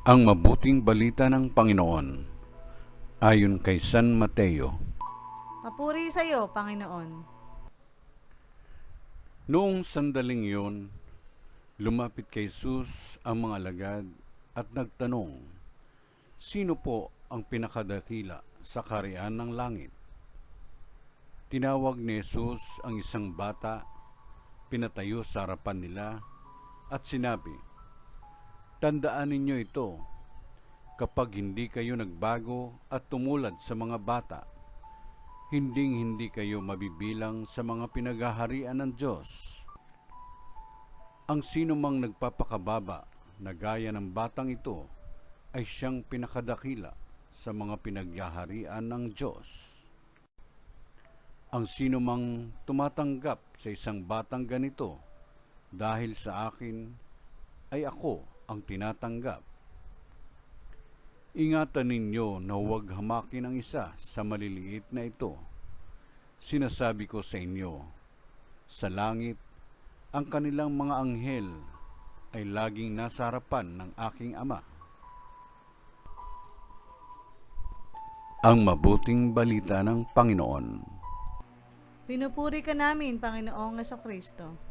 Ang mabuting balita ng Panginoon ayon kay San Mateo. Papuri sa iyo, Panginoon. Noong sandaling iyon, lumapit kay Jesus ang mga alagad at nagtanong, "Sino po ang pinakadakila sa kaharian ng langit?" Tinawag ni Jesus ang isang bata, pinatayo sa harapan nila at sinabi, "Tandaan ninyo ito, kapag hindi kayo nagbago at tumulad sa mga bata, hindi kayo mabibilang sa mga pinaghaharian ng Diyos. Ang sino mang nagpapakababa na gaya ng batang ito ay siyang pinakadakila sa mga pinaghaharian ng Diyos. Ang sino mang tumatanggap sa isang batang ganito dahil sa akin, ay ako ang tinatanggap. Ingatan ninyo na huwag hamakin ang isa sa maliliit na ito. Sinasabi ko sa inyo, sa langit, ang kanilang mga anghel ay laging nasa harapan ng aking Ama." Ang mabuting balita ng Panginoon. Pinupuri ka namin, Panginoong Hesuscristo.